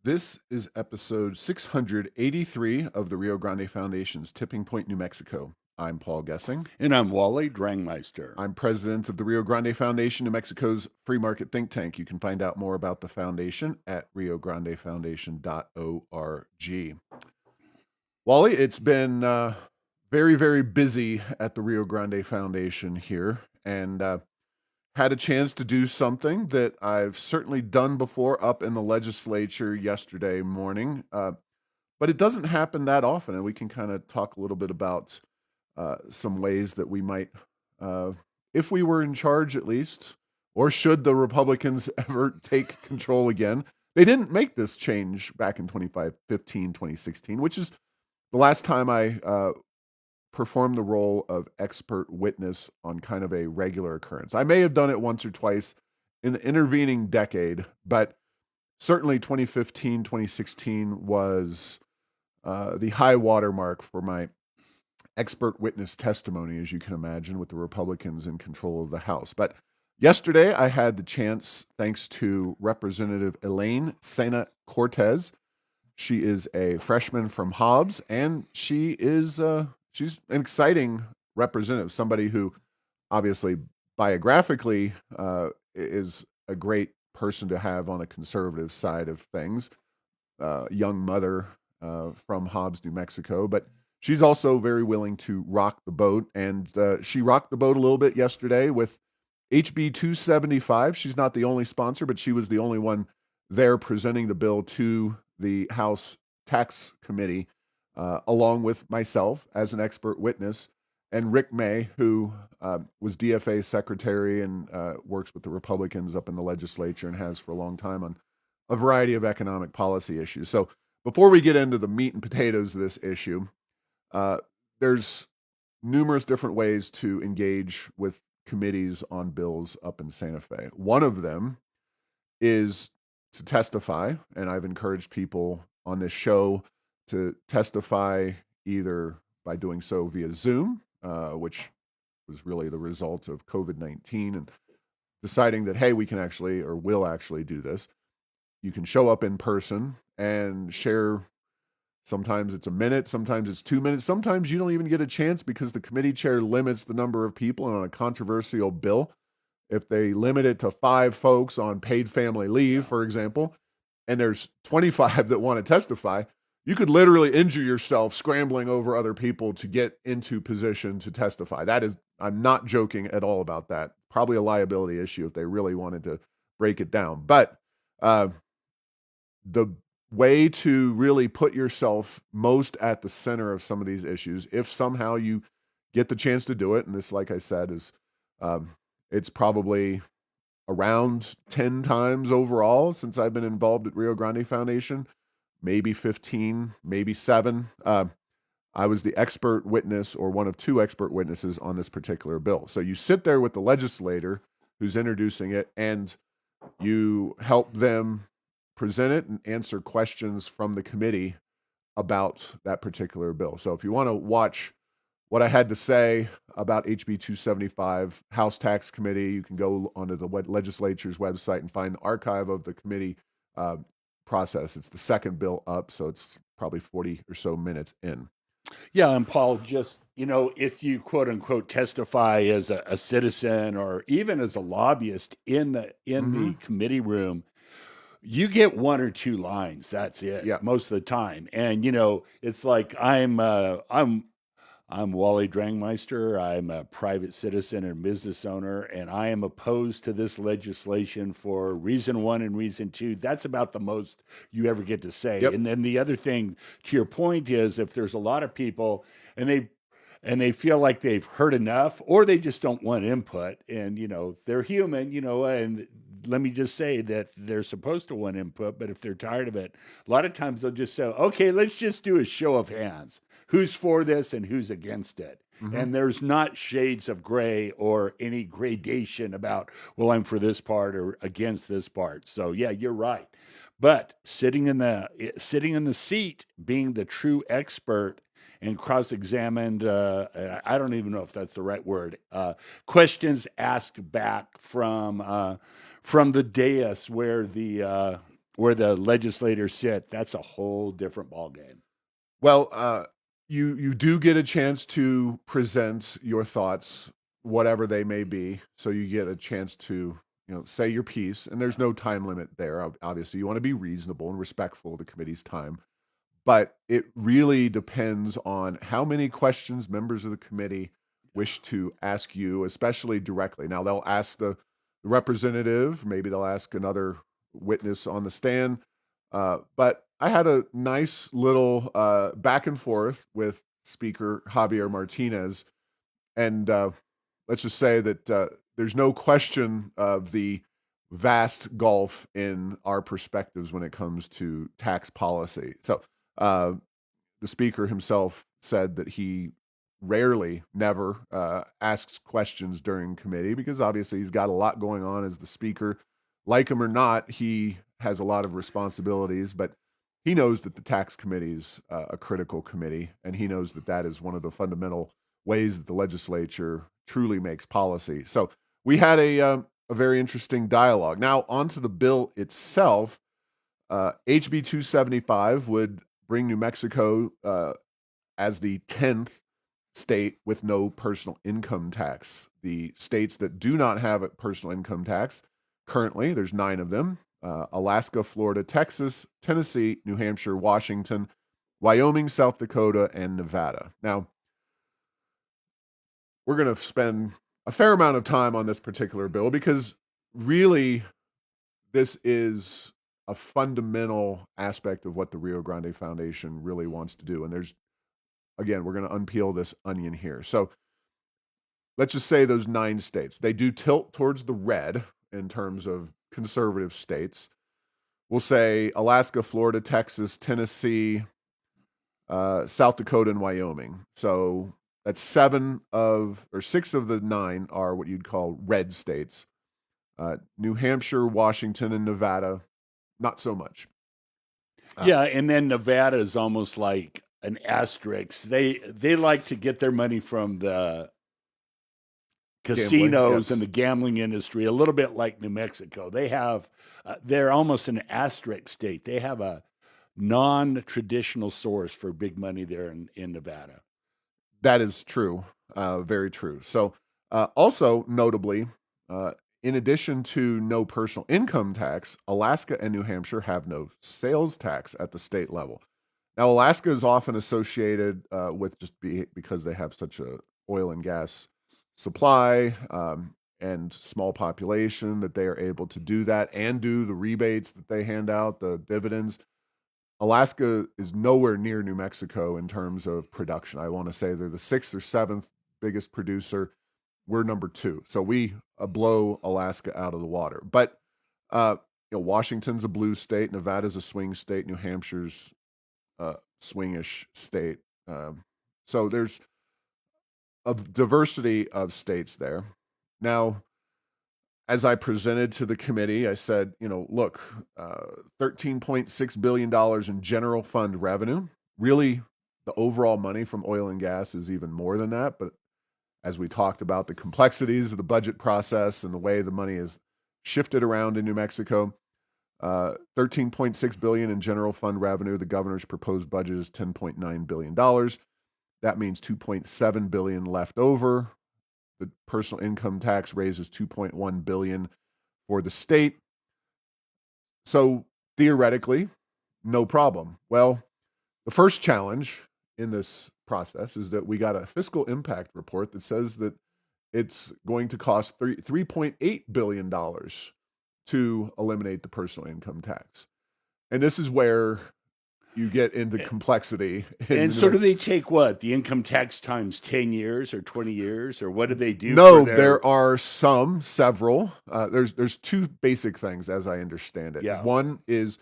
This is episode 683 of the Rio Grande Foundation's Tipping Point, New Mexico. I'm Paul Gessing. And I'm Wally Drangmeister. I'm president of the Rio Grande Foundation, New Mexico's free market think tank. You can find out more about the foundation at riograndefoundation.org. Wally, it's been very, very busy at the Rio Grande Foundation here, and had a chance to do something that I've certainly done before up in the legislature yesterday morning. But it doesn't happen that often, and we can kind of talk a little bit about some ways that we might, if we were in charge at least, or should the Republicans ever take control again. They didn't make this change back in 2015, 2016, which is the last time I performed the role of expert witness on kind of a regular occurrence. I may have done it once or twice in the intervening decade, but certainly 2015, 2016 was the high watermark for my expert witness testimony, as you can imagine, with the Republicans in control of the House. But yesterday, I had the chance, thanks to Representative Elaine Sena Cortez. She is a freshman from Hobbs, and she's an exciting representative, somebody who obviously biographically is a great person to have on the conservative side of things. Young mother from Hobbs, New Mexico, but she's also very willing to rock the boat, and she rocked the boat a little bit yesterday with HB 275. She's not the only sponsor, but she was the only one there presenting the bill to the House Tax Committee, along with myself as an expert witness, and Rick May, who was DFA secretary and works with the Republicans up in the legislature and has for a long time on a variety of economic policy issues. So before we get into the meat and potatoes of this issue, there's numerous different ways to engage with committees on bills up in Santa Fe. One of them is to testify, and I've encouraged people on this show to testify either by doing so via Zoom, which was really the result of COVID-19 and deciding that, hey, we can actually or will actually do this. You can show up in person and share. Sometimes it's a minute, sometimes it's 2 minutes, sometimes you don't even get a chance because the committee chair limits the number of people. And on a controversial bill, if they limit it to 5 folks on paid family leave, for example, and there's 25 that want to testify, you could literally injure yourself scrambling over other people to get into position to testify. That is, I'm not joking at all about that. Probably a liability issue if they really wanted to break it down. But the way to really put yourself most at the center of some of these issues, if somehow you get the chance to do it, and this, like I said, is it's probably around 10 times overall since I've been involved at Rio Grande Foundation, maybe 15, maybe 7. I was the expert witness or one of 2 expert witnesses on this particular bill. So you sit there with the legislator who's introducing it, and you help them present it and answer questions from the committee about that particular bill. So if you want to watch what I had to say about HB 275, House Tax Committee, you can go onto the legislature's website and find the archive of the committee process. It's the second bill up, so it's probably 40 or so minutes in. Yeah, and Paul, just, if you quote unquote testify as a citizen or even as a lobbyist in the committee room, you get 1 or 2 lines. That's it. Yeah. Most of the time. And it's like I'm Wally Drangmeister. I'm a private citizen and business owner, and I am opposed to this legislation for reason 1 and reason 2. That's about the most you ever get to say. Yep. And then the other thing to your point is, if there's a lot of people and they feel like they've heard enough, or they just don't want input, and they're human, and let me just say that they're supposed to want input, but if they're tired of it, a lot of times they'll just say, okay, let's just do a show of hands. Who's for this and who's against it? And there's not shades of gray or any gradation about, well, I'm for this part or against this part. So yeah, you're right. But sitting in the seat, being the true expert and cross-examined, I don't even know if that's the right word, questions asked back from the dais where the where the legislators sit, that's a whole different ballgame. Well, you do get a chance to present your thoughts, whatever they may be. So you get a chance to say your piece, and there's no time limit there. Obviously, you want to be reasonable and respectful of the committee's time, but it really depends on how many questions members of the committee wish to ask you, especially directly. Now they'll ask the representative, maybe they'll ask another witness on the stand, but I had a nice little back and forth with Speaker Javier Martinez, and let's just say that there's no question of the vast gulf in our perspectives when it comes to tax policy. So uh, the speaker himself said that he rarely, never asks questions during committee because obviously he's got a lot going on as the speaker. Like him or not, he has a lot of responsibilities, but he knows that the tax committee is a critical committee, and he knows that that is one of the fundamental ways that the legislature truly makes policy. So we had a very interesting dialogue. Now, onto the bill itself. HB 275 would bring New Mexico as the 10th state with no personal income tax. The states that do not have a personal income tax currently, there's 9 of them: Alaska, Florida, Texas, Tennessee, New Hampshire, Washington, Wyoming, South Dakota, and Nevada. Now, we're going to spend a fair amount of time on this particular bill because really this is a fundamental aspect of what the Rio Grande Foundation really wants to do. And there's, again, we're going to unpeel this onion here. So let's just say those 9 states, they do tilt towards the red in terms of conservative states. We'll say Alaska, Florida, Texas, Tennessee, South Dakota, and Wyoming. So that's 6 of the 9 are what you'd call red states. New Hampshire, Washington, and Nevada, not so much. Yeah, and then Nevada is almost like an asterisk. They like to get their money from the Gambling, casinos and yes. the gambling industry, a little bit like New Mexico. They're almost an asterisk state. They have a non-traditional source for big money there in Nevada. That is true. Very true. So, also notably, uh, in addition to no personal income tax, Alaska and New Hampshire have no sales tax at the state level. Now, Alaska is often associated with because they have such a oil and gas supply and small population that they are able to do that and do the rebates that they hand out, the dividends. Alaska is nowhere near New Mexico in terms of production. I want to say they're the 6th or 7th biggest producer. We're number 2. So we blow Alaska out of the water. But uh, Washington's a blue state, Nevada's a swing state, New Hampshire's a swingish state. So there's a diversity of states there. Now, as I presented to the committee, I said, look, $13.6 billion in general fund revenue. Really, the overall money from oil and gas is even more than that. But as we talked about the complexities of the budget process and the way the money is shifted around in New Mexico, 13.6 billion in general fund revenue. The governor's proposed budget is $10.9 billion. That means 2.7 billion left over. The personal income tax raises 2.1 billion for the state. So theoretically, no problem. Well, the first challenge in this process is that we got a fiscal impact report that says that it's going to cost $3.8 billion to eliminate the personal income tax. And this is where you get into complexity in And New so do Mexico. they take what? The income tax times 10 years or 20 years? Or what do they do for No, their. there are several. There's 2 basic things as I understand it. Yeah. One is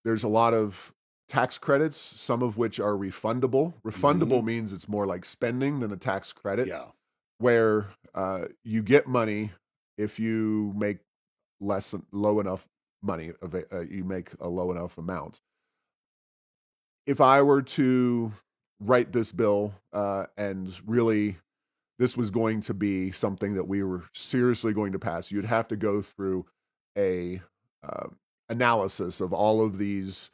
there's a lot of tax credits, some of which are refundable. Mm-hmm. Refundable means it's more like spending than a tax credit, Yeah. where you get money if you make low enough money, you make a low enough amount. If I were to write this bill and really this was going to be something that we were seriously going to pass, you'd have to go through a uh, analysis of all of these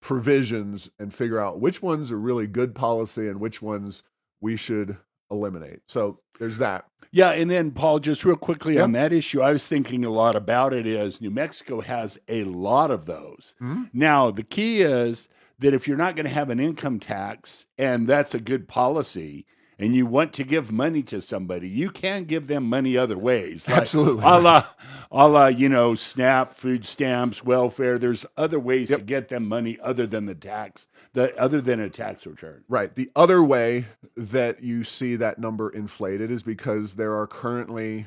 provisions and figure out which ones are really good policy and which ones we should eliminate. So there's that. Yeah, and then Paul, just real quickly Yeah. on that issue, I was thinking a lot about it is New Mexico has a lot of those. Mm-hmm. Now, the key is that if you're not going to have an income tax and that's a good policy and you want to give money to somebody, you can give them money other ways. Like Absolutely. a la, SNAP, food stamps, welfare. There's other ways to get them money other than the tax, other than a tax return. Right. The other way that you see that number inflated is because there are currently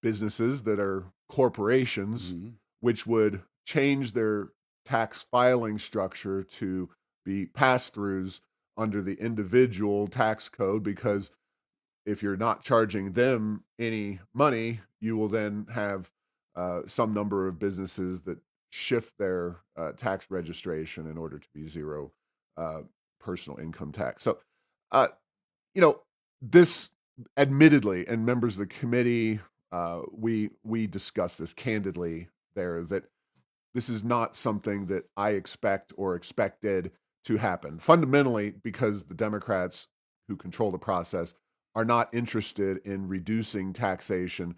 businesses that are corporations, Mm-hmm. which would change their tax filing structure to be pass-throughs under the individual tax code, because if you're not charging them any money, you will then have some number of businesses that shift their tax registration in order to be zero uh, personal income tax. So, uh, this admittedly, and members of the committee, we discussed this candidly there, that this is not something that I expect or expected to happen. Fundamentally, because the Democrats who control the process are not interested in reducing taxation.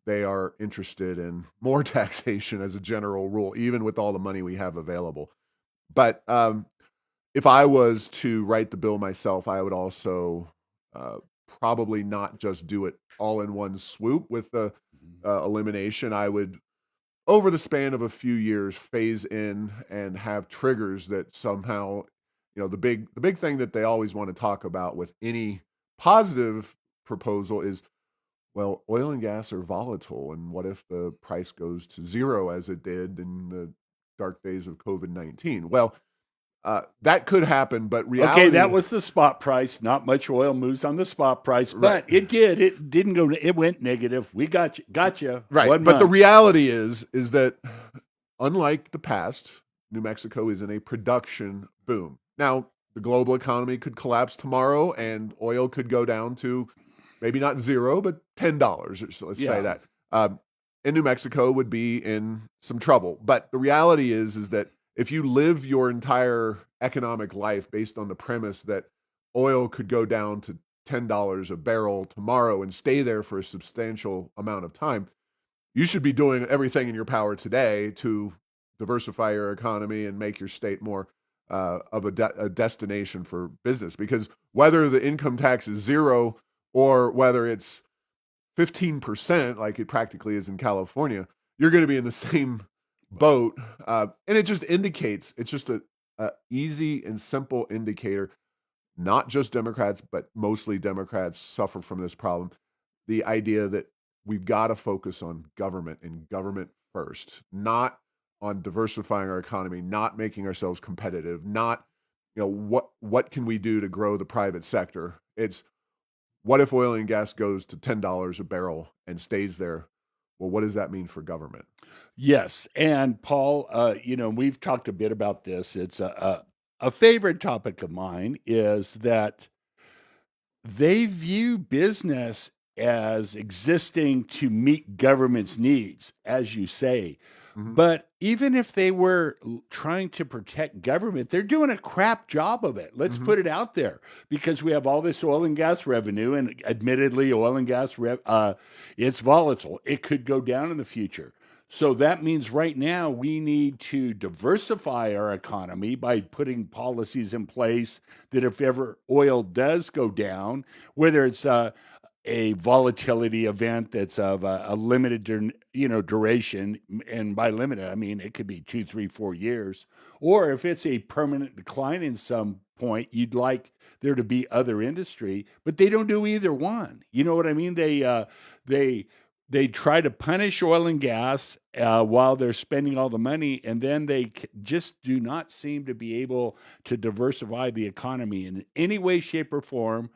They are interested in more taxation as a general rule, even with all the money we have available. But if I was to write the bill myself, I would also uh, probably not just do it all in one swoop with the elimination. I would, over the span of a few years, phase in and have triggers that somehow, the big thing that they always want to talk about with any positive proposal is, well, oil and gas are volatile, and what if the price goes to zero as it did in the dark days of COVID-19? Well, that could happen, but Okay, reality, that was the spot price. Not much oil moves on the spot price, right, but it did. It didn't go. It went negative. We got you. right. 1 But the month. reality is that unlike the past, New Mexico is in a production boom. Now, the global economy could collapse tomorrow, and oil could go down to maybe not zero, but $10. So let's say Yeah. that. And New Mexico would be in some trouble. But the reality is that if you live your entire economic life based on the premise that oil could go down to $10 a barrel tomorrow and stay there for a substantial amount of time, you should be doing everything in your power today to diversify your economy and make your state more of a destination for business. Because whether the income tax is zero or whether it's 15%, like it practically is in California, you're going to be in the same boat. And it just indicates, it's just a easy and simple indicator. Not just Democrats, but mostly Democrats suffer from this problem. The idea that we've got to focus on government and government first, not on diversifying our economy, not making ourselves competitive, not, what can we do to grow the private sector? It's, what if oil and gas goes to $10 a barrel and stays there? Well, what does that mean for government? Yes, and Paul, we've talked a bit about this. It's a favorite topic of mine is that they view business as existing to meet government's needs, as you say. Mm-hmm. But even if they were trying to protect government, they're doing a crap job of it. Let's put it out there, because we have all this oil and gas revenue, and admittedly, oil and gas it's volatile. It could go down in the future. So that means right now we need to diversify our economy by putting policies in place that if ever oil does go down, whether it's a volatility event that's of a limited, duration, and by limited, I mean it could be 2, 3, 4 years, or if it's a permanent decline in some point, you'd like there to be other industry, but they don't do either one. You know what I mean? They try to punish oil and gas while they're spending all the money, and then they just do not seem to be able to diversify the economy in any way, shape, or form,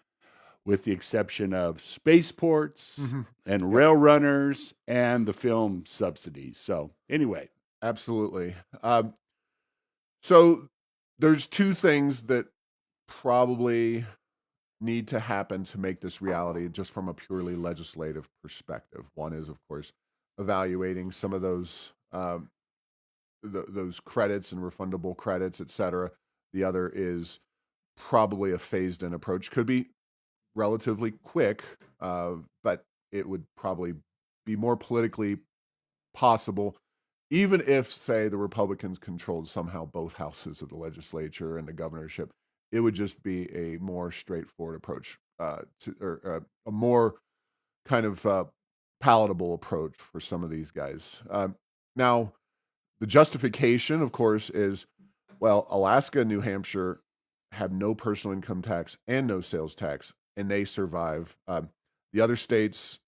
with the exception of spaceports and Yep, rail runners and the film subsidies. So, anyway, absolutely. So there's two things that probably need to happen to make this reality, just from a purely legislative perspective. One is, of course, evaluating some of those those credits and refundable credits, et cetera. The other is probably a phased-in approach. Could be relatively quick, but it would probably be more politically possible, even if, say, the Republicans controlled somehow both houses of the legislature and the governorship. It would just be a more straightforward approach, or a more kind of palatable approach for some of these guys. Now, the justification, of course, is, well, Alaska and New Hampshire have no personal income tax and no sales tax, and they survive. The other states,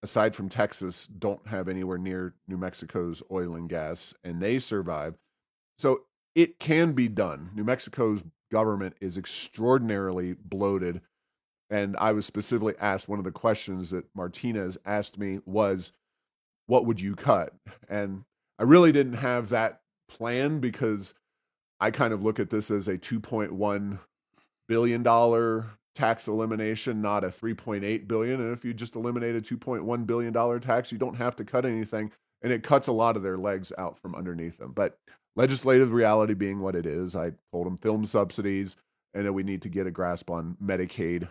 aside from Texas, don't have anywhere near New Mexico's oil and gas, and they survive. So it can be done. New Mexico's government is extraordinarily bloated. And I was specifically asked, one of the questions that Martinez asked me was, what would you cut? And I really didn't have that plan, because I kind of look at this as a $2.1 billion tax elimination, not a $3.8 billion. And if you just eliminate a $2.1 billion tax, you don't have to cut anything. And it cuts a lot of their legs out from underneath them. But legislative reality being what it is, I told them film subsidies, and that we need to get a grasp on Medicaid,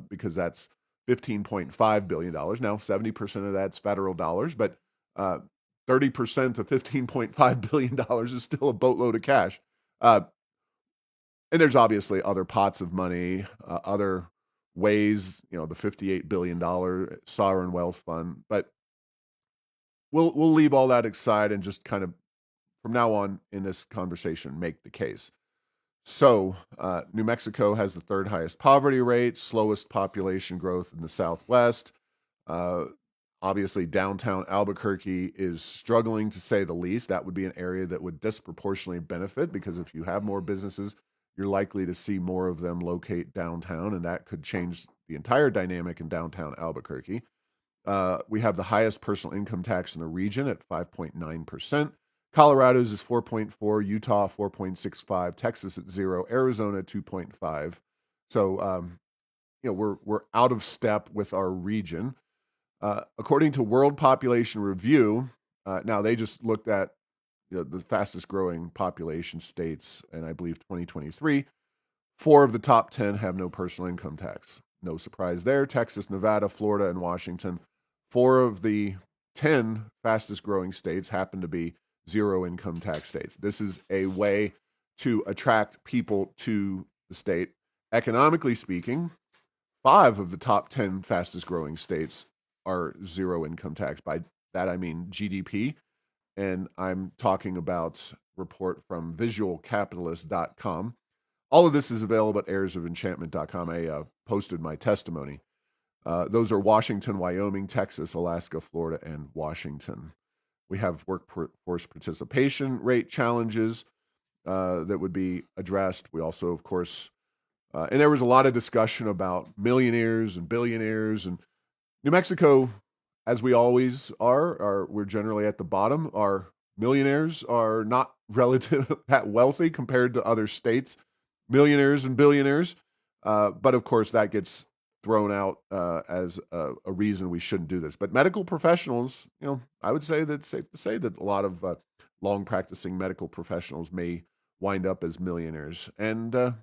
because that's $15.5 billion. Now, 70% of that's federal dollars, but 30% of $15.5 billion is still a boatload of cash. And there's obviously other pots of money, other ways, the $58 billion sovereign wealth fund. But we'll leave all that aside and just kind of, from now on in this conversation, make the case. So New Mexico has the third highest poverty rate, slowest population growth in the Southwest. Obviously, downtown Albuquerque is struggling, to say the least. That would be an area that would disproportionately benefit, because if you have more businesses, you're likely to see more of them locate downtown, and that could change the entire dynamic in downtown Albuquerque. We have the highest personal income tax in the region at 5.9%. Colorado's is 4.4, Utah 4.65, Texas at 0, Arizona 2.5. So, we're out of step with our region. According to World Population Review, now they just looked at the fastest growing population states, and I believe 2023, 4 of the top 10 have no personal income tax. No surprise there. Texas, Nevada, Florida, and Washington. 4 of the 10 fastest growing states happen to be zero income tax states. This is a way to attract people to the state. Economically speaking, 5 of the top 10 fastest growing states are zero income tax. By that, I mean GDP. And I'm talking about report from visualcapitalist.com. All of this is available at heirsoфenchantment.com. I posted my testimony. Those are Washington, Wyoming, Texas, Alaska, Florida, and Washington. We have workforce participation rate challenges that would be addressed. We also, of course, and there was a lot of discussion about millionaires and billionaires. And New Mexico, as we always are, we're generally at the bottom. Our millionaires are not relative that wealthy compared to other states, millionaires and billionaires. But of course, that gets thrown out as a reason we shouldn't do this. But medical professionals, I would say that it's safe to say that a lot of long practicing medical professionals may wind up as millionaires. And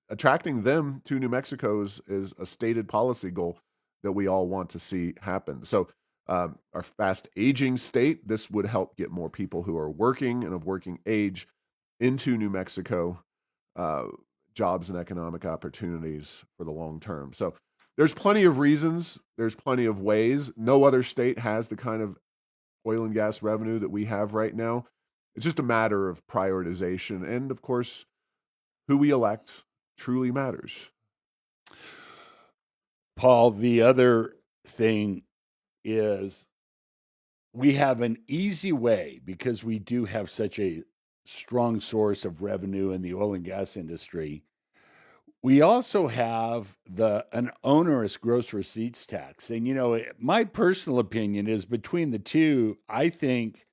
attracting them to New Mexico is a stated policy goal that we all want to see happen. So our fast aging state, this would help get more people who are working and of working age into New Mexico, jobs and economic opportunities for the long term. So there's plenty of reasons. There's plenty of ways. No other state has the kind of oil and gas revenue that we have right now. It's just a matter of prioritization. And of course, who we elect truly matters. Paul, the other thing is we have an easy way, because we do have such a strong source of revenue in the oil and gas industry. We also have an onerous gross receipts tax. And, my personal opinion is, between the two, I think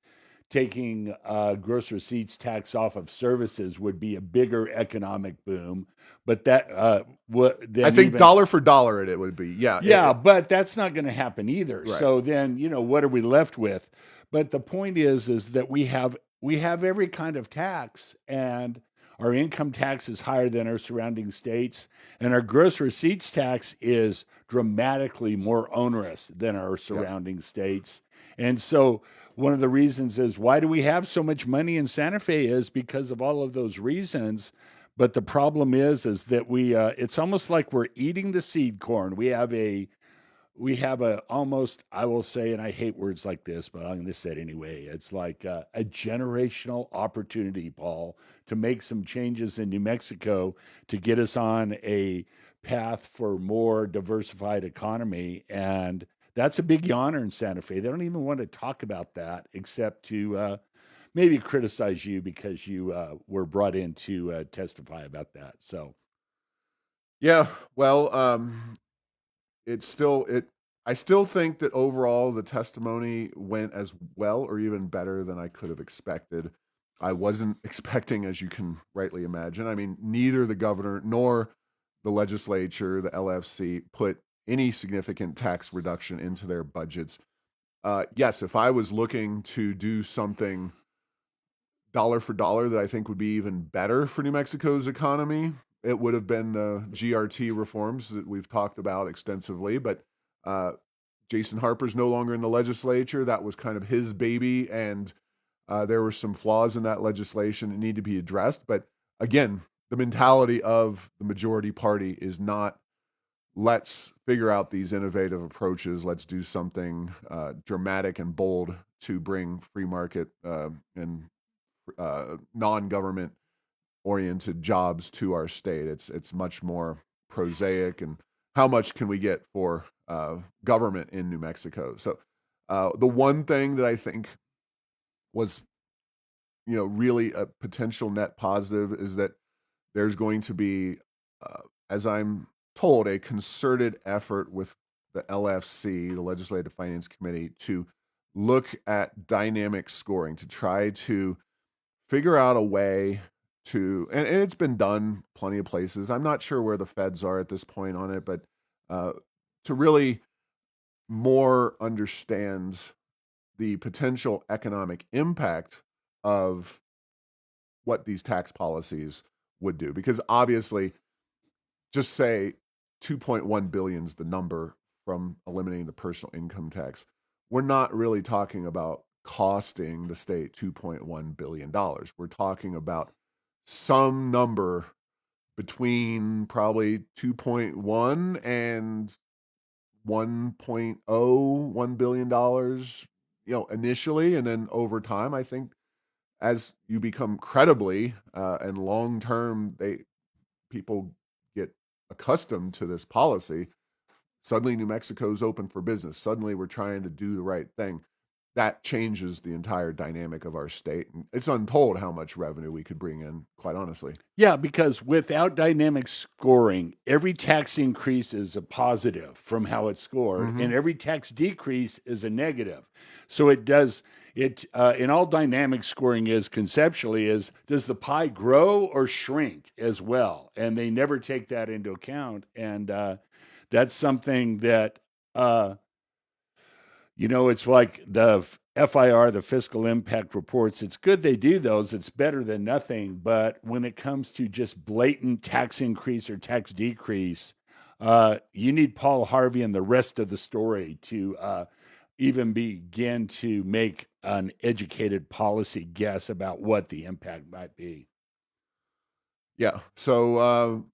taking gross receipts tax off of services would be a bigger economic boom. But that I think dollar for dollar it would be. Yeah. But that's not going to happen either. Right. So then, what are we left with? But the point is that we have we have every kind of tax, and our income tax is higher than our surrounding states, and our gross receipts tax is dramatically more onerous than our Yeah. surrounding states. And so, one of the reasons is why do we have so much money in Santa Fe is because of all of those reasons. But the problem is that it's almost like we're eating the seed corn. We have a almost, I will say, and I hate words like this, but I'm going to say it anyway. It's like a generational opportunity, Paul, to make some changes in New Mexico to get us on a path for more diversified economy. And that's a big yawner in Santa Fe. They don't even want to talk about that except to maybe criticize you because you were brought in to testify about that. So, Yeah. Well, it's still it. I still think that overall the testimony went as well or even better than I could have expected. I wasn't expecting, as you can rightly imagine. I mean, neither the governor nor the legislature, the LFC, put any significant tax reduction into their budgets. Yes, if I was looking to do something dollar for dollar that I think would be even better for New Mexico's economy, it would have been the GRT reforms that we've talked about extensively. But uh, Jason Harper's no longer in the legislature. That was kind of his baby, and there were some flaws in that legislation that need to be addressed. But again, the mentality of the majority party is not let's figure out these innovative approaches. Let's do something dramatic and bold to bring free market and non-government oriented jobs to our state. It's much more prosaic, and how much can we get for government in New Mexico? So the one thing that I think was really a potential net positive is that there's going to be, as I'm told, a concerted effort with the LFC, the Legislative Finance Committee, to look at dynamic scoring to try to figure out a way to, and it's been done plenty of places. I'm not sure where the feds are at this point on it, but uh, to really more understand the potential economic impact of what these tax policies would do. Because obviously, just say 2.1 billion is the number from eliminating the personal income tax. We're not really talking about costing the state $2.1 billion. We're talking about some number between probably 2.1 and 1.01 billion dollars, initially, and then over time. I think as you become credibly and long term, people get accustomed to this policy. Suddenly, New Mexico's open for business. Suddenly, we're trying to do the right thing. That changes the entire dynamic of our state. And it's untold how much revenue we could bring in, quite honestly. yeah, because without dynamic scoring, every tax increase is a positive from how it's scored, Mm-hmm. and every tax decrease is a negative. So it does it in all dynamic scoring is conceptually is does the pie grow or shrink as well, and they never take that into account, and that's something that uh, it's like the FIR, the fiscal impact reports. It's good they do those. It's better than nothing. But when it comes to just blatant tax increase or tax decrease, you need Paul Harvey and the rest of the story to even begin to make an educated policy guess about what the impact might be. Yeah. So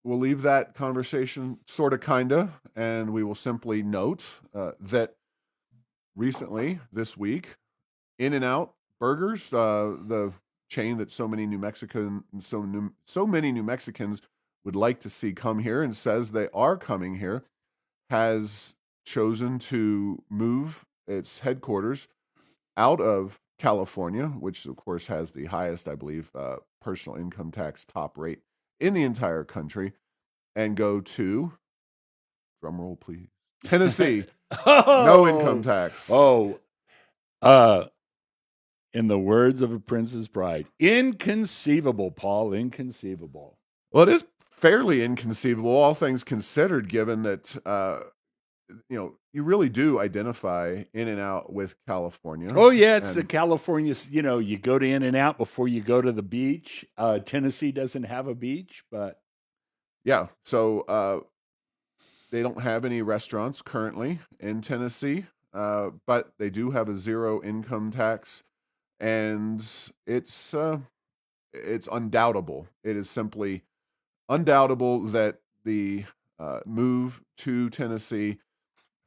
we'll leave that conversation sort of, kind of, and we will simply note that recently, this week, In and Out Burgers, the chain that so many New Mexicans would like to see come here and says they are coming here, has chosen to move its headquarters out of California, which of course has the highest, I believe, personal income tax top rate in the entire country, and go to, drumroll please, Tennessee. No income oh, tax. oh, uh, in the words of a Prince's Bride, inconceivable, Paul, inconceivable. Well, it is fairly inconceivable, all things considered, given that you really do identify In and Out with California, Oh yeah, it's the and California. You go to In and Out before you go to the beach. Tennessee doesn't have a beach, but yeah, so they don't have any restaurants currently in Tennessee, but they do have a zero income tax, and it's undoubtable. It is simply undoubtable that the move to Tennessee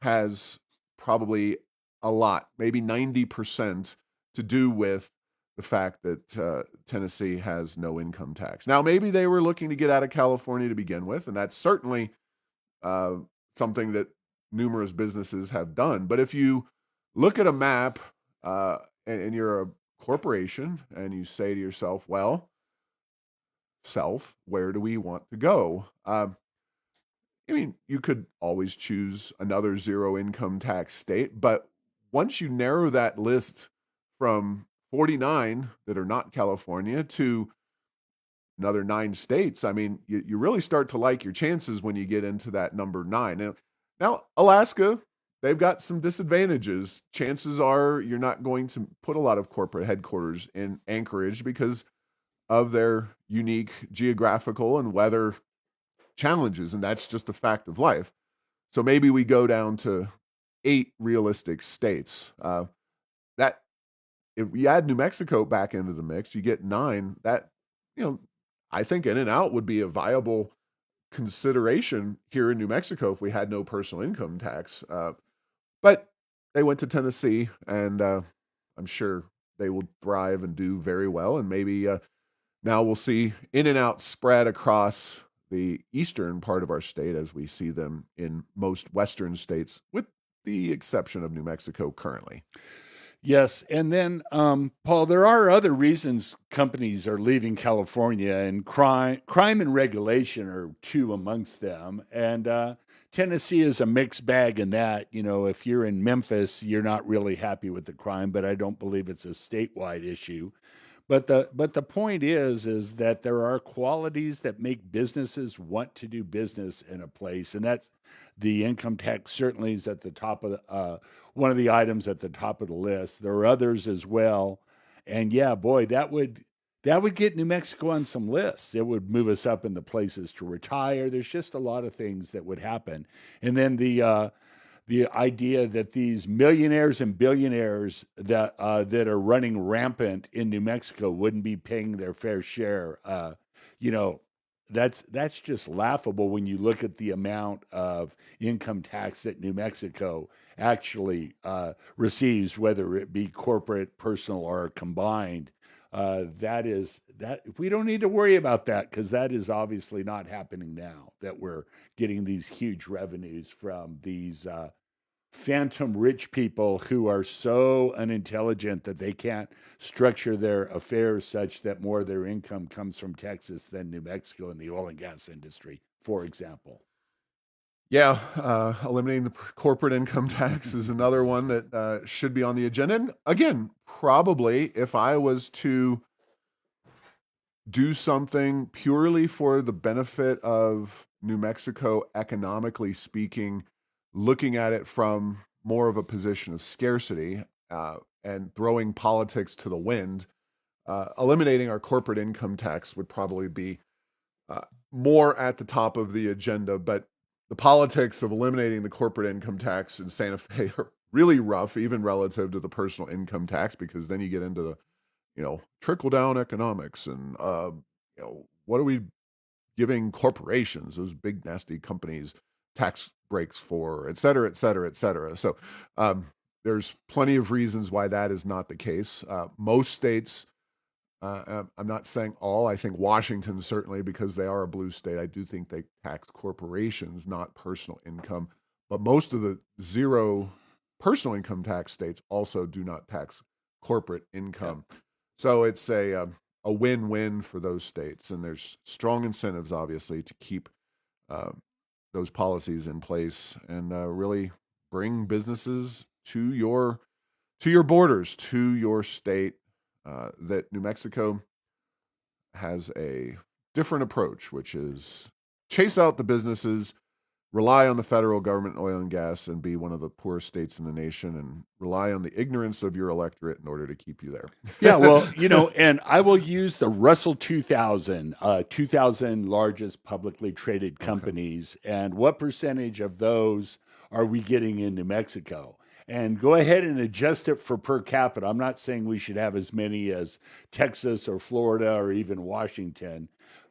has probably a lot, maybe 90% to do with the fact that Tennessee has no income tax. Now, maybe they were looking to get out of California to begin with, and that's certainly uh, something that numerous businesses have done. But if you look at a map and you're a corporation and you say to yourself, well, self, where do we want to go? I mean, you could always choose another zero income tax state, but once you narrow that list from 49 that are not California to another 9 states, I mean, you really start to like your chances when you get into that number nine. Now, Alaska, they've got some disadvantages. Chances are you're not going to put a lot of corporate headquarters in Anchorage because of their unique geographical and weather challenges, and that's just a fact of life. So maybe we go down to 8 realistic states. That if we add New Mexico back into the mix, you get nine. That you know, I think In and Out would be a viable consideration here in New Mexico if we had no personal income tax. But they went to Tennessee, and I'm sure they will thrive and do very well. And maybe now we'll see In and Out spread across the eastern part of our state as we see them in most western states, with the exception of New Mexico currently. yes. And then, Paul, there are other reasons companies are leaving California, and crime and regulation are two amongst them. And Tennessee is a mixed bag in that. If you're in Memphis, you're not really happy with the crime, but I don't believe it's a statewide issue. But the point is that there are qualities that make businesses want to do business in a place, and that's the income tax certainly is at the top of one of the items at the top of the list. There are others as well, and yeah, boy, that would get New Mexico on some lists. It would move us up in the places to retire. There's just a lot of things that would happen, and then the idea that these millionaires and billionaires that are running rampant in New Mexico wouldn't be paying their fair share. You know, that's just laughable when you look at the amount of income tax that New Mexico actually receives, whether it be corporate, personal, or combined. That we don't need to worry about that because that is obviously not happening now. That we're getting these huge revenues from these phantom rich people who are so unintelligent that they can't structure their affairs such that more of their income comes from Texas than New Mexico in the oil and gas industry, for example. Yeah, eliminating the corporate income tax is another one that should be on the agenda. And again, probably if I was to do something purely for the benefit of New Mexico, economically speaking, looking at it from more of a position of scarcity and throwing politics to the wind, eliminating our corporate income tax would probably be uh, more at the top of the agenda. But the politics of eliminating the corporate income tax in Santa Fe are really rough, even relative to the personal income tax, because then you get into the trickle down economics and what are we giving corporations, those big nasty companies, tax breaks for, et cetera, et cetera, et cetera. So um, there's plenty of reasons why that is not the case. Most states, I'm not saying all, I think Washington certainly, because they are a blue state, I do think they tax corporations, not personal income. But most of the zero personal income tax states also do not tax corporate Yep. income. So it's a win-win for those states, and there's strong incentives, obviously, to keep uh, those policies in place and really bring businesses to your borders, to your state. That New Mexico has a different approach, which is chase out the businesses, rely on the federal government, oil and gas, and be one of the poorest states in the nation, and rely on the ignorance of your electorate in order to keep you Yeah, well, there. and I will use the Russell 2000, 2000 largest publicly traded Okay. companies, and what percentage of those are we getting in New Mexico? And go ahead and adjust it for per capita. I'm not saying we should have as many as Texas or Florida or even Washington,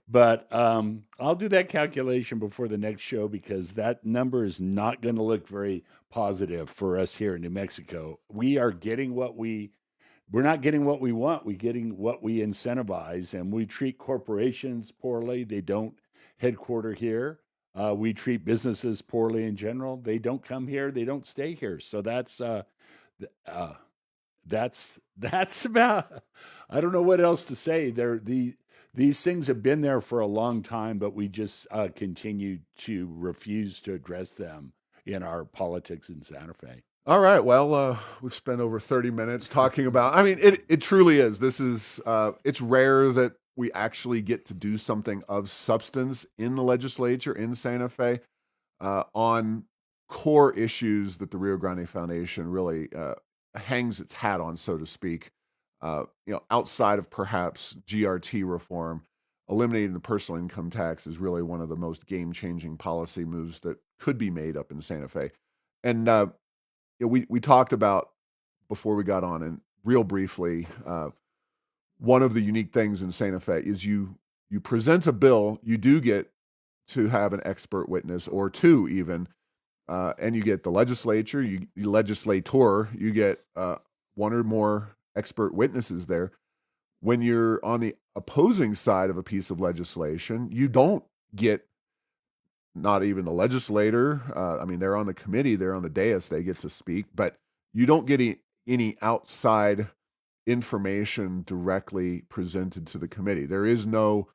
but I'll do that calculation before the next show because that number is not going to look very positive for us here in New Mexico. We're not getting what we want. We're getting what we incentivize, and we treat corporations poorly. They don't headquarter here. We treat businesses poorly in general. They don't come here. They don't stay here. So uh, that's about. I don't know what else to say. These things have been there for a long time, but we just continue to refuse to address them in our politics in Santa Fe. All right. Well, we've spent over 30 minutes talking about. I mean, it truly is. This is. It's rare that we actually get to do something of substance in the legislature in Santa Fe on core issues that the Rio Grande Foundation really hangs its hat on, so to speak. Outside of perhaps GRT reform, eliminating the personal income tax is really one of the most game-changing policy moves that could be made up in Santa Fe. And we talked about before we got on, and real briefly, one of the unique things in Santa Fe is you present a bill, you do get to have an expert witness or two even, and you get the legislature, you legislator, you get one or more expert witnesses there. When you're on the opposing side of a piece of legislation, you don't get not even the legislator. I mean, they're on the committee, they're on the dais, they get to speak, but you don't get any outside information directly presented to the committee. There is no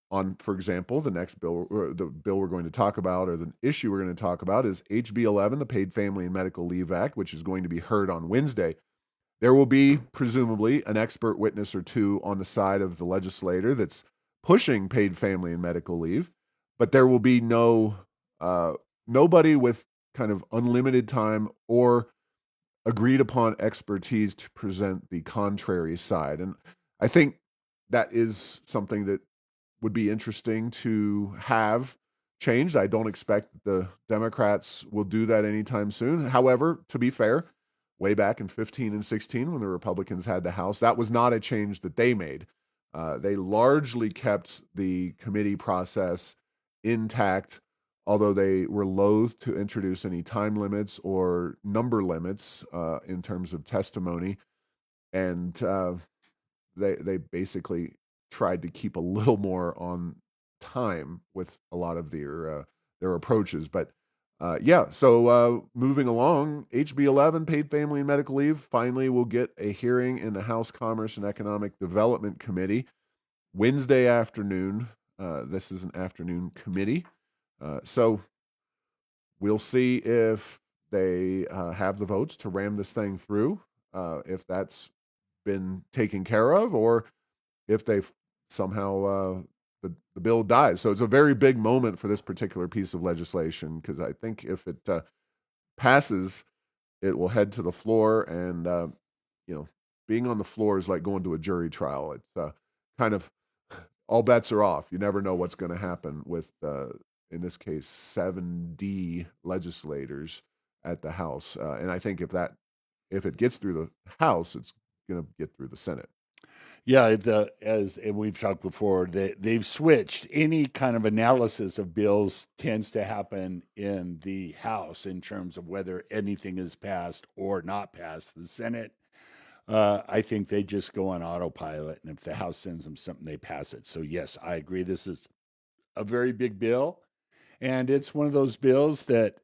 on, for example, the next bill, or the bill we're going to talk about, or the issue we're going to talk about is HB 11, the Paid Family and Medical Leave Act, which is going to be heard on Wednesday. There will be presumably an expert witness or two on the side of the legislator that's pushing paid family and medical leave, but there will be nobody with kind of unlimited time or agreed upon expertise to present the contrary side. And I think that is something that would be interesting to have changed. I don't expect the Democrats will do that anytime soon. However, to be fair, way back in 15 and 16 when the Republicans had the House, that was not a change that they made. They largely kept the committee process intact, although they were loath to introduce any time limits or number limits in terms of testimony. And they basically tried to keep a little more on time with a lot of their approaches. But yeah, so moving along, HB 11, paid family and medical leave, finally will get a hearing in the House Commerce and Economic Development Committee Wednesday afternoon. This is an afternoon committee. So we'll see if they have the votes to ram this thing through, if that's been taken care of, or if they somehow the bill dies. So it's a very big moment for this particular piece of legislation because I think if it passes, it will head to the floor, and you know, being on the floor is like going to a jury trial. It's kind of all bets are off. You never know what's going to happen with, in this case, 7D legislators at the House, and I think if it gets through the House, it's going to get through the Senate. Yeah, as and we've talked before, they've switched. Any kind of analysis of bills tends to happen in the House in terms of whether anything is passed or not passed. The Senate, I think they just go on autopilot, and if the House sends them something, they pass it. So yes, I agree. This is a very big bill, and it's one of those bills that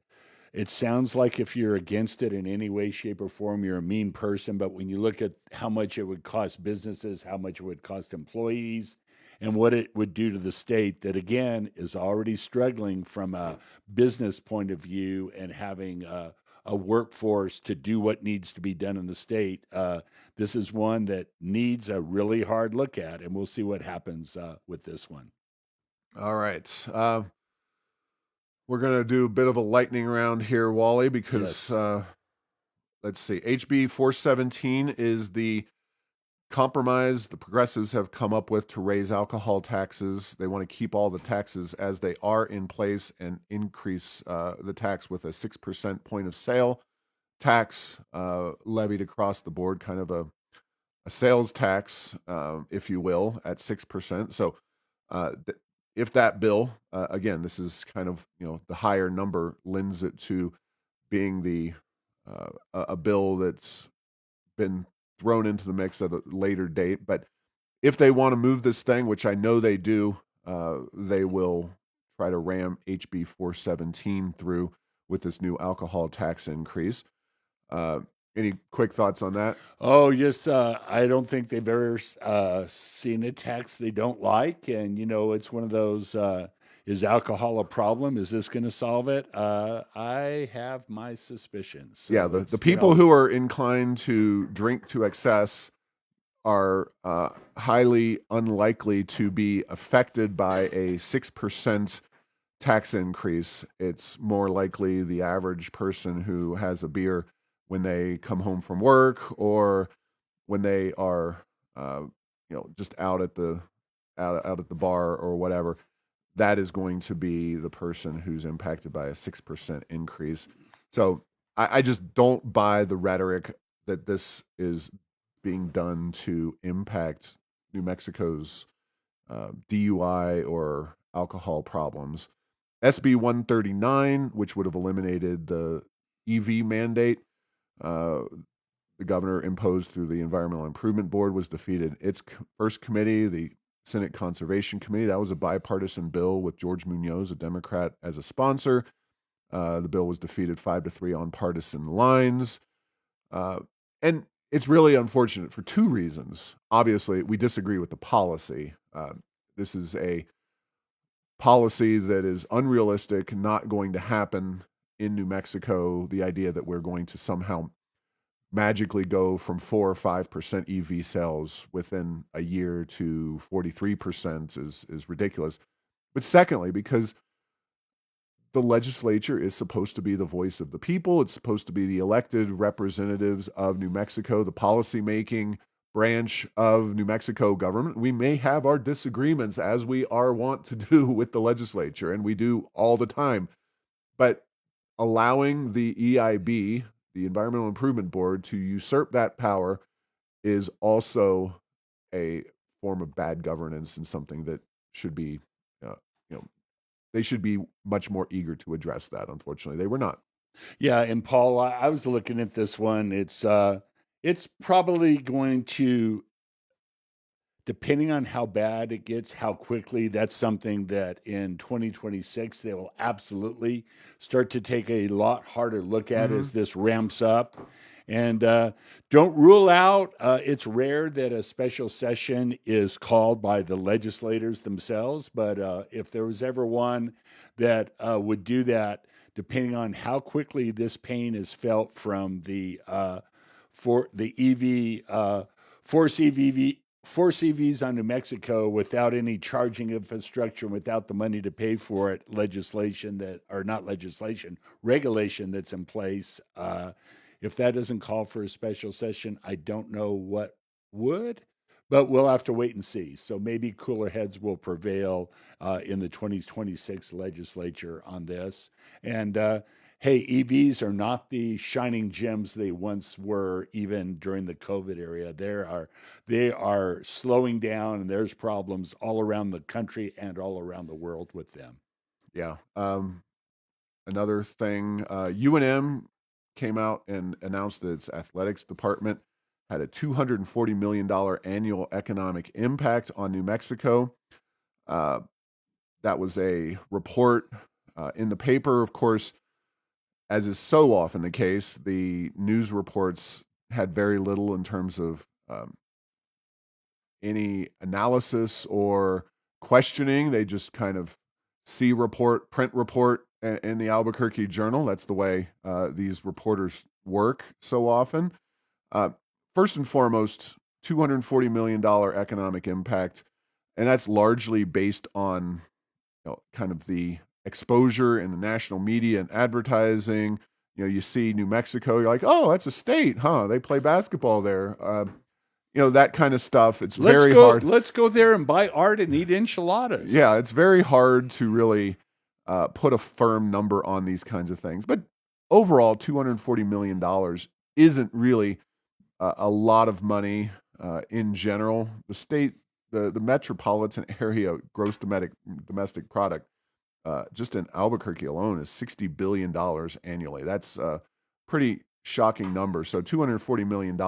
it sounds like if you're against it in any way, shape, or form, you're a mean person. But when you look at how much it would cost businesses, how much it would cost employees, and what it would do to the state, that again is already struggling from a business point of view and having a workforce to do what needs to be done in the state, this is one that needs a really hard look at. And we'll see what happens with this one. All right. We're going to do a bit of a lightning round here, Wally, because Yes. let's see. HB 417 is the compromise the progressives have come up with to raise alcohol taxes. They want to keep all the taxes as they are in place and increase the tax with a 6% point of sale tax levied across the board, kind of a sales tax, if you will, at 6%. So if that bill, again, this is kind of, the higher number lends it to being a bill that's been thrown into the mix at a later date. But if they want to move this thing, which I know they do, they will try to ram HB 417 through with this new alcohol tax increase. Uh, any quick thoughts on that? Oh, yes. I don't think they've ever seen a tax they don't like. And, it's one of those is alcohol a problem? Is this going to solve it? I have my suspicions. Yeah, So the it's, people who are inclined to drink to excess are highly unlikely to be affected by a 6% tax increase. It's more likely the average person who has a beer when they come home from work or when they are, uh, just out at the bar or whatever. That is going to be the person who's impacted by a 6% increase. So I just don't buy the rhetoric that this is being done to impact New Mexico's DUI or alcohol problems. SB 139, which would have eliminated the EV mandate, uh, the governor imposed through the Environmental Improvement Board, was defeated. Its first committee, the Senate Conservation Committee, that was a bipartisan bill with George Munoz, a Democrat, as a sponsor. The bill was defeated 5-3 on partisan lines. And it's really unfortunate for two reasons. Obviously, we disagree with the policy. This is a policy that is unrealistic, not going to happen in New Mexico. The idea that we're going to somehow magically go from 4 or 5% EV sales within a year to 43% is ridiculous. But secondly, because the legislature is supposed to be the voice of the people. It's supposed to be the elected representatives of New Mexico, the policymaking branch of New Mexico government. We may have our disagreements, as we are wont to do with the legislature, and we do all the time. But allowing the EIB, the Environmental Improvement Board, to usurp that power is also a form of bad governance and something that should be, uh, you know, they should be much more eager to address that. Unfortunately, they were not. Yeah, and Paul, I was looking at this one. It's probably going to, depending on how bad it gets, how quickly, that's something that in 2026 they will absolutely start to take a lot harder look at Mm-hmm. as this ramps up. And don't rule out, it's rare that a special session is called by the legislators themselves, but if there was ever one that would do that, depending on how quickly this pain is felt from for the EV, force EV, force EVs on New Mexico without any charging infrastructure, without the money to pay for it, legislation that, or not legislation, regulation that's in place. If that doesn't call for a special session, I don't know what would, but we'll have to wait and see. So maybe cooler heads will prevail in the 2026 legislature on this. And hey, EVs are not the shining gems they once were, even during the COVID era. They are slowing down, and there's problems all around the country and all around the world with them. Yeah. Another thing, UNM came out and announced that its athletics department had a $240 million annual economic impact on New Mexico. Uh, that was a report in the paper. Of course, as is so often the case, the news reports had very little in terms of any analysis or questioning. They just kind of see report, print report in the Albuquerque Journal. That's the way these reporters work so often. Uh, First and foremost, $240 million economic impact, and that's largely based on kind of the exposure in the national media and advertising. You see New Mexico, you're like, oh, that's a state, huh? They play basketball there. That kind of stuff. It's Let's very go. hard. Let's go there and buy art and eat enchiladas. Yeah, it's very hard to really put a firm number on these kinds of things. But overall, $240 million isn't really a lot of money in general. The state, the metropolitan area gross domestic product, just in Albuquerque alone, is $60 billion annually. That's a pretty shocking number. So $240 million,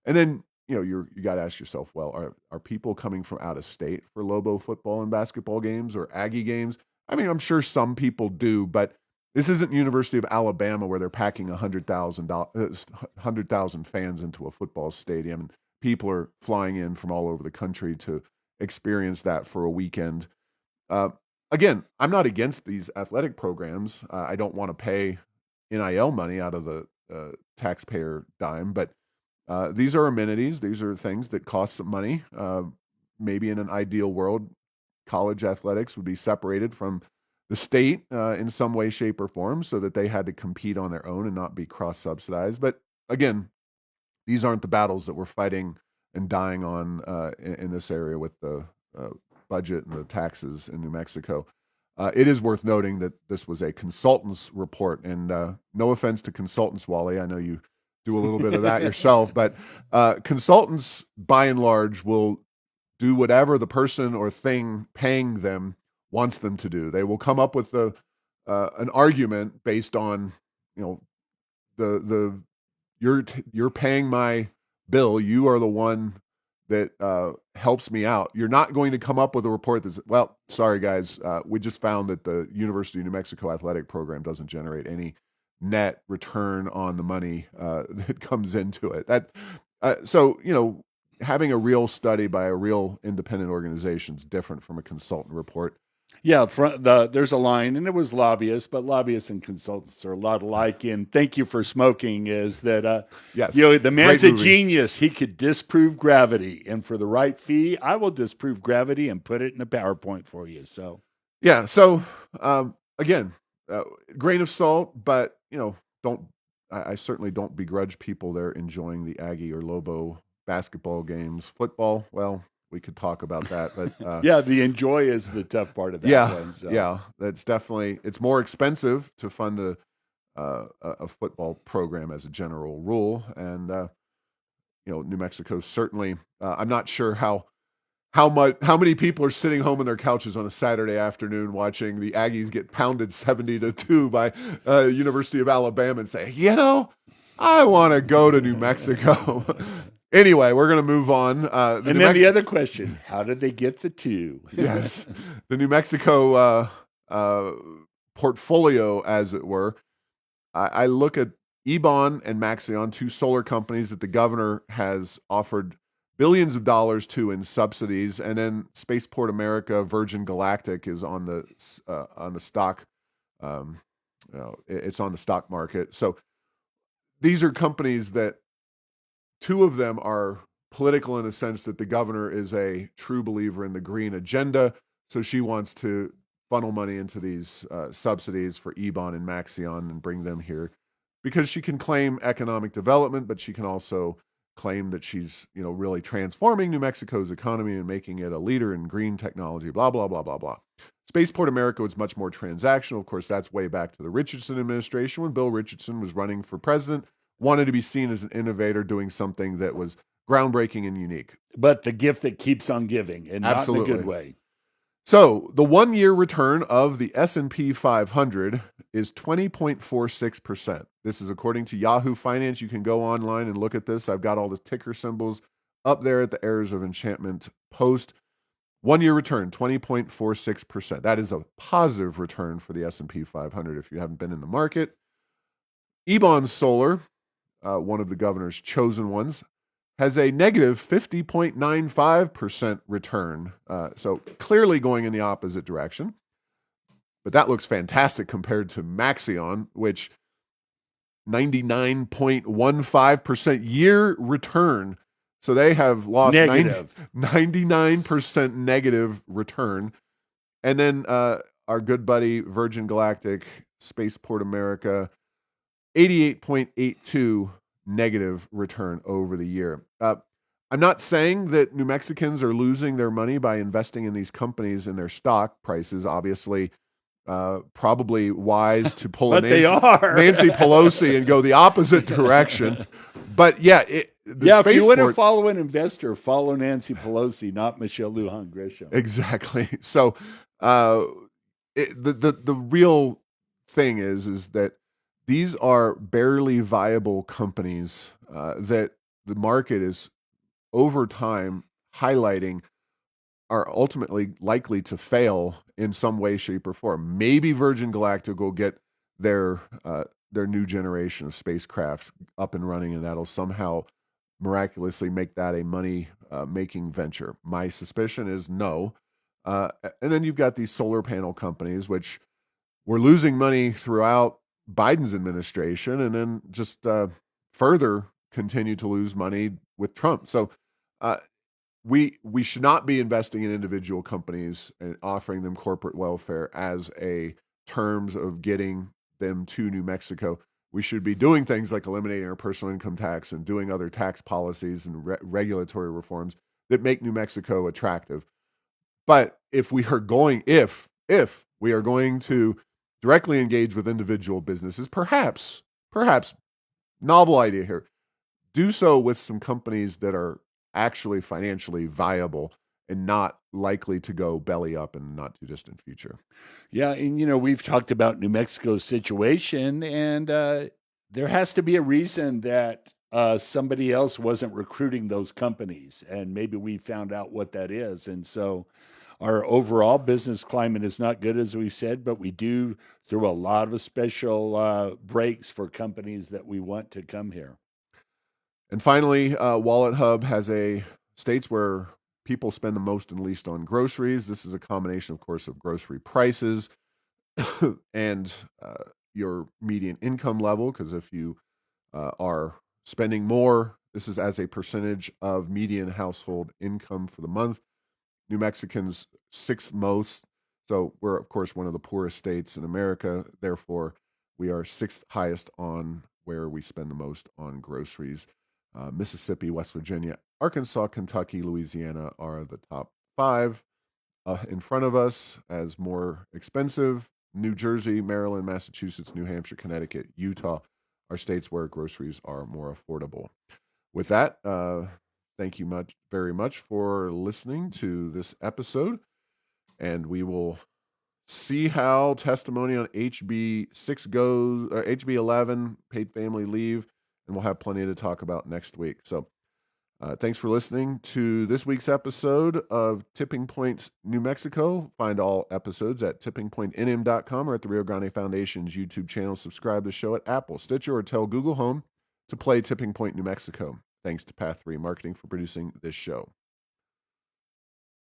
and then you got to ask yourself, well, are people coming from out of state for Lobo football and basketball games or Aggie games? I mean, I'm sure some people do, but this isn't University of Alabama where they're packing 100,000 fans into a football stadium, and people are flying in from all over the country to experience that for a weekend. Uh, Again, I'm not against these athletic programs. I don't want to pay NIL money out of the taxpayer dime, but these are amenities. These are things that cost some money. Maybe in an ideal world, college athletics would be separated from the state in some way, shape, or form so that they had to compete on their own and not be cross-subsidized. But again, these aren't the battles that we're fighting and dying on in this area with the budget and the taxes in New Mexico. It is worth noting that this was a consultant's report, and no offense to consultants, Wally. I know you do a little bit of that yourself, but consultants, by and large, will do whatever the person or thing paying them wants them to do. They will come up with an argument based on, the you're paying my bill. You are the one that helps me out. You're not going to come up with a report that's, well, sorry guys, we just found that the University of New Mexico athletic program doesn't generate any net return on the money that comes into it. So having a real study by a real independent organization is different from a consultant report. Yeah, there's a line, and it was lobbyists, but lobbyists and consultants are a lot alike. And Thank You for Smoking is that, Yes, the man's great a movie. genius. He could disprove gravity, and for the right fee, I will disprove gravity and put it in a PowerPoint for you. So, Yeah. So again, grain of salt, but don't. I certainly don't begrudge people there enjoying the Aggie or Lobo basketball games. Football, well, we could talk about that, but yeah, the enjoy is the tough part of that yeah, one. So. yeah, that's definitely, it's more expensive to fund a football program as a general rule, and New Mexico certainly. I'm not sure how many people are sitting home on their couches on a Saturday afternoon watching the Aggies get pounded 70-2 by University of Alabama and say, I want to go to New Mexico. Anyway, we're going to move on. The other question, how did they get the two? Yes. The New Mexico portfolio, as it were. I look at Ebon and Maxion, two solar companies that the governor has offered billions of dollars to in subsidies, and then Spaceport America, Virgin Galactic is on the stock. It's on the stock market. So these are companies that two of them are political in the sense that the governor is a true believer in the green agenda. So she wants to funnel money into these subsidies for Ebon and Maxion and bring them here because she can claim economic development, but she can also claim that she's, really transforming New Mexico's economy and making it a leader in green technology, blah, blah, blah, blah, blah. Spaceport America was much more transactional. Of course, that's way back to the Richardson administration when Bill Richardson was running for president, wanted to be seen as an innovator doing something that was groundbreaking and unique. But the gift that keeps on giving, and Absolutely. not in a good way. So the 1-year return of the S&P 500 is 20.46%. This is according to Yahoo Finance. You can go online and look at this. I've got all the ticker symbols up there at the Errors of Enchantment post. 1-year return, 20.46%. That is a positive return for the S&P 500 if you haven't been in the market. Ebon Solar, one of the governor's chosen ones, has a negative 50.95% return. So clearly going in the opposite direction. But that looks fantastic compared to Maxion, which 99.15% year return. So they have lost 99% negative return. And then our good buddy Virgin Galactic, Spaceport America, 88.82 negative return over the year. I'm not saying that New Mexicans are losing their money by investing in these companies and their stock prices. Obviously, probably wise to pull a But they are. Nancy Pelosi and go the opposite direction. But yeah, the Yeah, if you want to spaceport. follow an investor, follow Nancy Pelosi, not Michelle Lujan Grisham. Exactly. So the real thing is that these are barely viable companies that the market is over time highlighting are ultimately likely to fail in some way, shape, or form. Maybe Virgin Galactic will get their new generation of spacecraft up and running, and that'll somehow miraculously make that a money making venture. My suspicion is no. And then you've got these solar panel companies, which were losing money throughout Biden's administration, and then just further continue to lose money with Trump. So uh, we should not be investing in individual companies and offering them corporate welfare as a terms of getting them to New Mexico. We should be doing things like eliminating our personal income tax and doing other tax policies and regulatory reforms that make New Mexico attractive. But if we are going to directly engage with individual businesses, perhaps novel idea here, do so with some companies that are actually financially viable and not likely to go belly up in the not too distant future. Yeah, and we've talked about New Mexico's situation, and there has to be a reason that somebody else wasn't recruiting those companies, and maybe we found out what that is. And so our overall business climate is not good, as we've said, but we do throw a lot of special breaks for companies that we want to come here. And finally, Wallet Hub has a states where people spend the most and least on groceries. This is a combination, of course, of grocery prices and your median income level, because if you are spending more, this is as a percentage of median household income for the month. New Mexicans sixth most. So we're, of course, one of the poorest states in America. Therefore, we are sixth highest on where we spend the most on groceries. Mississippi, West Virginia, Arkansas, Kentucky, Louisiana are the top five. In front of us as more expensive. New Jersey, Maryland, Massachusetts, New Hampshire, Connecticut, Utah are states where groceries are more affordable. With that, thank you very much for listening to this episode, and we will see how testimony on HB 6 goes, or HB 11, paid family leave, and we'll have plenty to talk about next week. So thanks for listening to this week's episode of Tipping Points New Mexico. Find all episodes at tippingpointnm.com or at the Rio Grande Foundation's YouTube channel. Subscribe to the show at Apple, Stitcher, or tell Google Home to play Tipping Point New Mexico. Thanks to Path 3 Marketing for producing this show.